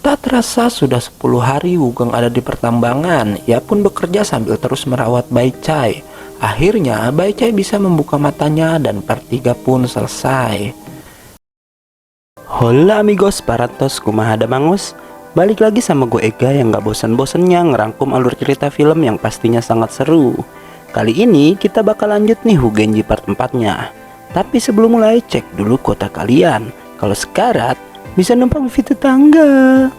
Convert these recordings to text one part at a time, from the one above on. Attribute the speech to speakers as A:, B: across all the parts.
A: Tak terasa sudah 10 hari Wugeng ada di pertambangan. Ia pun bekerja sambil terus merawat Baicai. Akhirnya Baicai bisa membuka matanya dan part 3 pun selesai.
B: Hola amigos, paratos, kumaha mangus. Balik lagi sama gue Ega yang gak bosan-bosannya ngerangkum alur cerita film yang pastinya sangat seru. Kali ini kita bakal lanjut nih Hugenji part 4-nya. Tapi sebelum mulai, cek dulu kuota kalian. Kalau sekarat, bisa numpang wifi tetangga.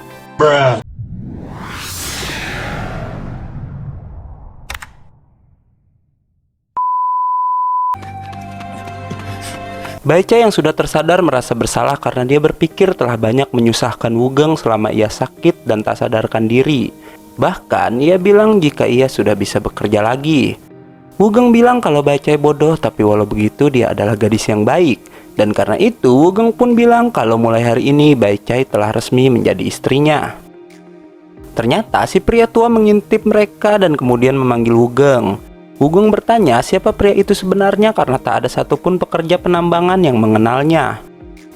B: Baicai yang sudah tersadar merasa bersalah karena dia berpikir telah banyak menyusahkan Wugeng selama ia sakit dan tak sadarkan diri. Bahkan ia bilang jika ia sudah bisa bekerja lagi. Wugeng bilang kalau Baicai bodoh, tapi walau begitu dia adalah gadis yang baik. Dan karena itu Wugeng pun bilang kalau mulai hari ini Baicai telah resmi menjadi istrinya. Ternyata si pria tua mengintip mereka dan kemudian memanggil Wugeng. Wugeng bertanya siapa pria itu sebenarnya karena tak ada satupun pekerja penambangan yang mengenalnya.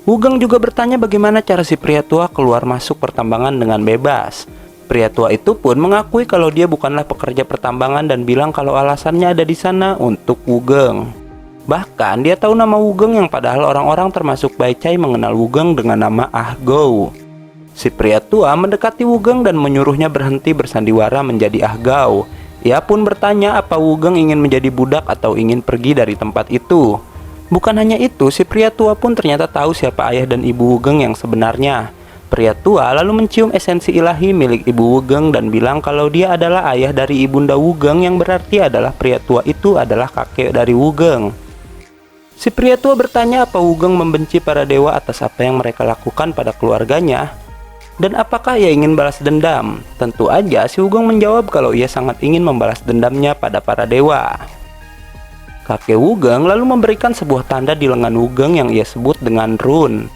B: Wugeng juga bertanya bagaimana cara si pria tua keluar masuk pertambangan dengan bebas. Pria tua itu pun mengakui kalau dia bukanlah pekerja pertambangan dan bilang kalau alasannya ada di sana untuk Wugeng. Bahkan dia tahu nama Wugeng yang padahal orang-orang termasuk Baicai mengenal Wugeng dengan nama Ah Gou. Si pria tua mendekati Wugeng dan menyuruhnya berhenti bersandiwara menjadi Ah Gou. Ia pun bertanya apa Wugeng ingin menjadi budak atau ingin pergi dari tempat itu. Bukan hanya itu, si pria tua pun ternyata tahu siapa ayah dan ibu Wugeng yang sebenarnya. Pria tua lalu mencium esensi ilahi milik ibu Wugeng dan bilang kalau dia adalah ayah dari ibunda Wugeng, yang berarti adalah pria tua itu adalah kakek dari Wugeng. Si pria tua bertanya apa Wugeng membenci para dewa atas apa yang mereka lakukan pada keluarganya. Dan apakah ia ingin balas dendam? Tentu aja si Wugeng menjawab kalau ia sangat ingin membalas dendamnya pada para dewa. Kakek Wugeng lalu memberikan sebuah tanda di lengan Wugeng yang ia sebut dengan rune.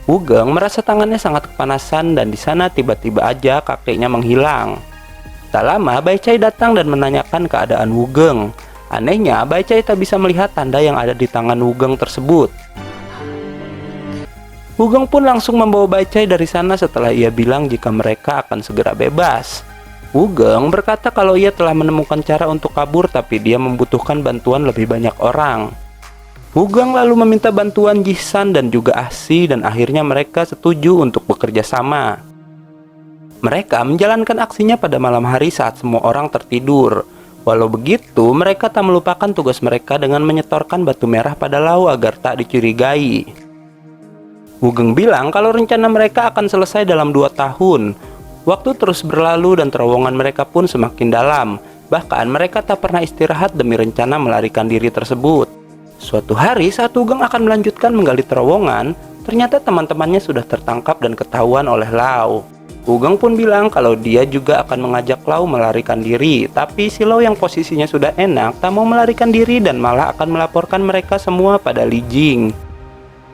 B: Wugeng merasa tangannya sangat kepanasan dan di sana tiba-tiba aja kakeknya menghilang. Tak lama Baicai datang dan menanyakan keadaan Wugeng. Anehnya, Baicai tak bisa melihat tanda yang ada di tangan Wugeng tersebut. Wugeng pun langsung membawa Baicai dari sana setelah ia bilang jika mereka akan segera bebas. Wugeng berkata kalau ia telah menemukan cara untuk kabur, tapi dia membutuhkan bantuan lebih banyak orang. Wugeng lalu meminta bantuan Jihsan dan juga Ahsi dan akhirnya mereka setuju untuk bekerja sama. Mereka menjalankan aksinya pada malam hari saat semua orang tertidur. Walau begitu, mereka tak melupakan tugas mereka dengan menyetorkan batu merah pada Lau agar tak dicurigai. Wugeng bilang kalau rencana mereka akan selesai dalam 2 tahun. Waktu terus berlalu dan terowongan mereka pun semakin dalam. Bahkan mereka tak pernah istirahat demi rencana melarikan diri tersebut. Suatu hari saat Wugeng akan melanjutkan menggali terowongan, ternyata teman-temannya sudah tertangkap dan ketahuan oleh Lau. Wugeng pun bilang kalau dia juga akan mengajak Lau melarikan diri, tapi si Lau yang posisinya sudah enak tak mau melarikan diri dan malah akan melaporkan mereka semua pada Li Jing.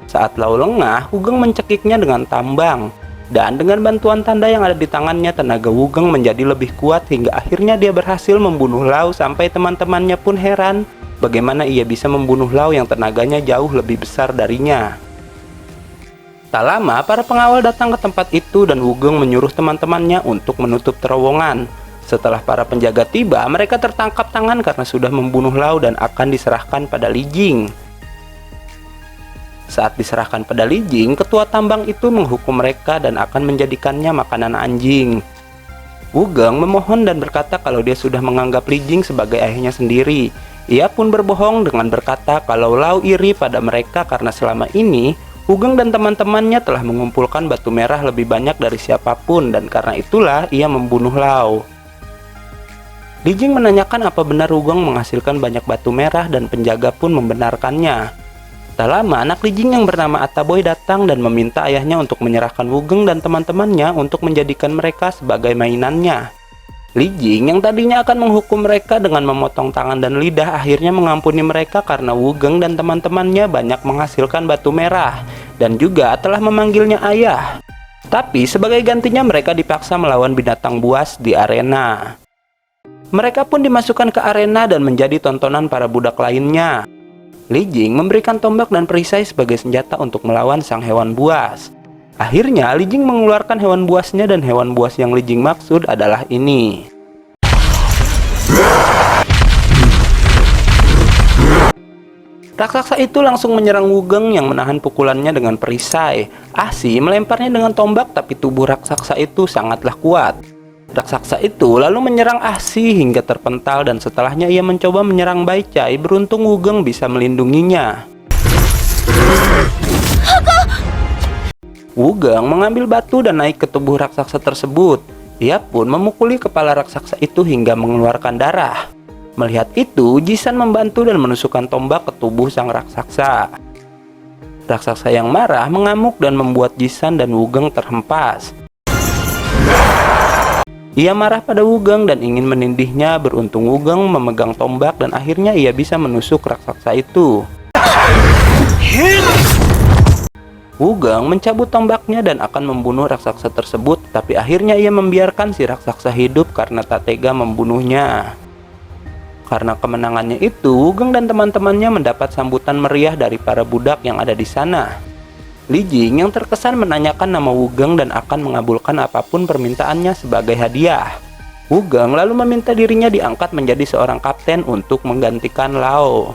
B: Saat Lau lengah, Wugeng mencekiknya dengan tambang, dan dengan bantuan tanda yang ada di tangannya, tenaga Wugeng menjadi lebih kuat hingga akhirnya dia berhasil membunuh Lau sampai teman-temannya pun heran bagaimana ia bisa membunuh Lau yang tenaganya jauh lebih besar darinya. Tak lama, para pengawal datang ke tempat itu dan Wugeng menyuruh teman-temannya untuk menutup terowongan. Setelah para penjaga tiba, mereka tertangkap tangan karena sudah membunuh Lau dan akan diserahkan pada Li Jing. Saat diserahkan pada Li Jing, ketua tambang itu menghukum mereka dan akan menjadikannya makanan anjing. Wugeng memohon dan berkata kalau dia sudah menganggap Li Jing sebagai ayahnya sendiri. Ia pun berbohong dengan berkata kalau Lau iri pada mereka karena selama ini Wugeng dan teman-temannya telah mengumpulkan batu merah lebih banyak dari siapapun dan karena itulah ia membunuh Lau. Li Jing menanyakan apa benar Wugeng menghasilkan banyak batu merah dan penjaga pun membenarkannya. Tak lama anak Li Jing yang bernama Ataboy datang dan meminta ayahnya untuk menyerahkan Wugeng dan teman-temannya untuk menjadikan mereka sebagai mainannya. Li Jing yang tadinya akan menghukum mereka dengan memotong tangan dan lidah akhirnya mengampuni mereka karena Wugeng dan teman-temannya banyak menghasilkan batu merah dan juga telah memanggilnya ayah. Tapi sebagai gantinya mereka dipaksa melawan binatang buas di arena. Mereka pun dimasukkan ke arena dan menjadi tontonan para budak lainnya. Li Jing memberikan tombak dan perisai sebagai senjata untuk melawan sang hewan buas. Akhirnya Li Jing mengeluarkan hewan buasnya dan hewan buas yang Li Jing maksud adalah ini. Raksasa itu langsung menyerang Wugeng yang menahan pukulannya dengan perisai. Ahsi melemparnya dengan tombak, tapi tubuh raksasa itu sangatlah kuat. Raksasa itu lalu menyerang Ahsi hingga terpental, dan setelahnya ia mencoba menyerang Baicai. Beruntung Wugeng bisa melindunginya. Wugeng mengambil batu dan naik ke tubuh raksasa tersebut. Ia pun memukuli kepala raksasa itu hingga mengeluarkan darah. Melihat itu, Jisan membantu dan menusukkan tombak ke tubuh sang raksasa. Raksasa yang marah mengamuk dan membuat Jisan dan Wugeng terhempas. Ia marah pada Wugeng dan ingin menindihnya. Beruntung Wugeng memegang tombak dan akhirnya ia bisa menusuk raksasa itu. Wugeng mencabut tombaknya dan akan membunuh raksasa tersebut, tapi akhirnya ia membiarkan si raksasa hidup karena tak tega membunuhnya. Karena kemenangannya itu, Wugeng dan teman-temannya mendapat sambutan meriah dari para budak yang ada di sana. Li Jing yang terkesan menanyakan nama Wugeng dan akan mengabulkan apapun permintaannya sebagai hadiah. Wugeng lalu meminta dirinya diangkat menjadi seorang kapten untuk menggantikan Lao.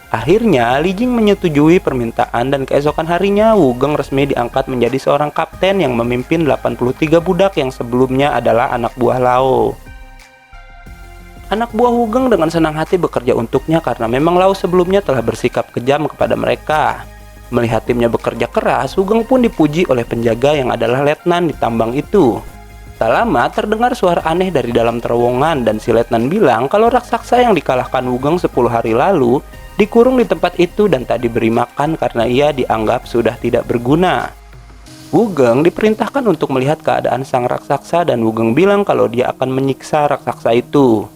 B: Akhirnya Li Jing menyetujui permintaan dan keesokan harinya Wugeng resmi diangkat menjadi seorang kapten yang memimpin 83 budak yang sebelumnya adalah anak buah Lao. Anak buah Wugeng dengan senang hati bekerja untuknya karena memang Lao sebelumnya telah bersikap kejam kepada mereka. Melihat timnya bekerja keras, Wugeng pun dipuji oleh penjaga yang adalah letnan di tambang itu. Tak lama terdengar suara aneh dari dalam terowongan dan si letnan bilang kalau raksasa yang dikalahkan Wugeng 10 hari lalu dikurung di tempat itu dan tak diberi makan karena ia dianggap sudah tidak berguna. Wugeng diperintahkan untuk melihat keadaan sang raksasa dan Wugeng bilang kalau dia akan menyiksa raksasa itu.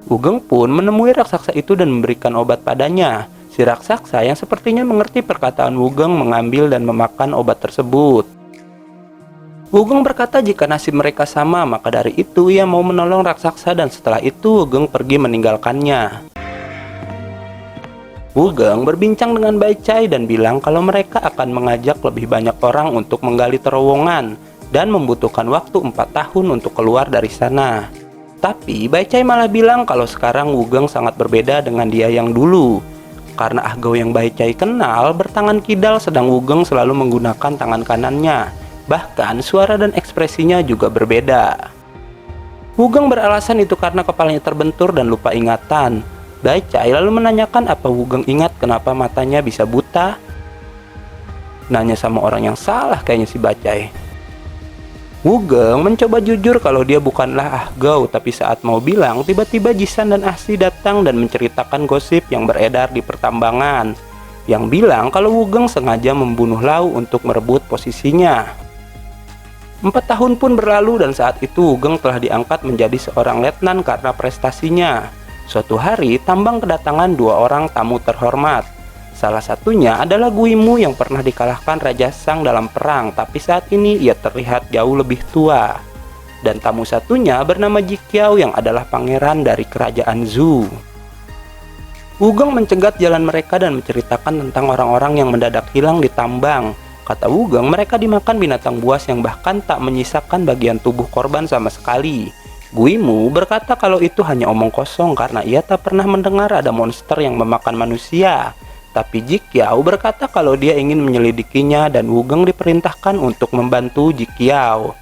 B: Wugeng pun menemui raksasa itu dan memberikan obat padanya. Si raksasa yang sepertinya mengerti perkataan Wugeng mengambil dan memakan obat tersebut. Wugeng berkata jika nasib mereka sama, maka dari itu ia mau menolong raksasa dan setelah itu Wugeng pergi meninggalkannya. Wugeng berbincang dengan Baicai dan bilang kalau mereka akan mengajak lebih banyak orang untuk menggali terowongan dan membutuhkan waktu 4 tahun untuk keluar dari sana. Tapi Baicai malah bilang kalau sekarang Wugeng sangat berbeda dengan dia yang dulu. Karena Ahgao yang Baicai kenal bertangan kidal sedang Wugeng selalu menggunakan tangan kanannya. Bahkan suara dan ekspresinya juga berbeda. Wugeng beralasan itu karena kepalanya terbentur dan lupa ingatan. Baicai lalu menanyakan apa Wugeng ingat kenapa matanya bisa buta. Nanya sama orang yang salah kayaknya si Baicai. Wugeng mencoba jujur kalau dia bukanlah Ahgao, tapi saat mau bilang, tiba-tiba Jisan dan Ahsi datang dan menceritakan gosip yang beredar di pertambangan, yang bilang kalau Wugeng sengaja membunuh Lao untuk merebut posisinya. 4 tahun pun berlalu dan saat itu Wugeng telah diangkat menjadi seorang letnan karena prestasinya. Suatu hari, tambang kedatangan 2 orang tamu terhormat. Salah satunya adalah Guimu yang pernah dikalahkan Raja Sang dalam perang, tapi saat ini ia terlihat jauh lebih tua. Dan tamu satunya bernama Jikiao yang adalah pangeran dari kerajaan Zhou. Wugeng mencegat jalan mereka dan menceritakan tentang orang-orang yang mendadak hilang di tambang. Kata Wugeng, mereka dimakan binatang buas yang bahkan tak menyisakan bagian tubuh korban sama sekali. Guimu berkata kalau itu hanya omong kosong karena ia tak pernah mendengar ada monster yang memakan manusia. Tapi Jikiao berkata kalau dia ingin menyelidikinya dan Wugeng diperintahkan untuk membantu Jikiao.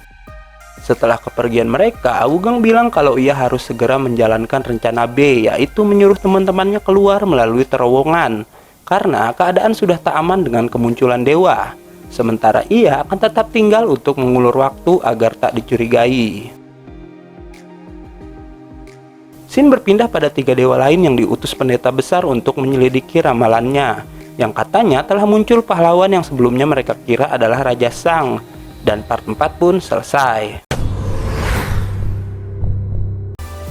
B: Setelah kepergian mereka, Wugeng bilang kalau ia harus segera menjalankan rencana B, yaitu menyuruh teman-temannya keluar melalui terowongan, karena keadaan sudah tak aman dengan kemunculan dewa. Sementara ia akan tetap tinggal untuk mengulur waktu agar tak dicurigai. Shin berpindah pada 3 dewa lain yang diutus pendeta besar untuk menyelidiki ramalannya, yang katanya telah muncul pahlawan yang sebelumnya mereka kira adalah Raja Sang, dan part 4 pun selesai.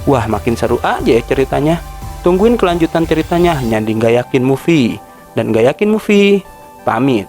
B: Wah, makin seru aja ya ceritanya. Tungguin kelanjutan ceritanya hanya di Gak Yakin Movie. Dan Gak Yakin Movie pamit.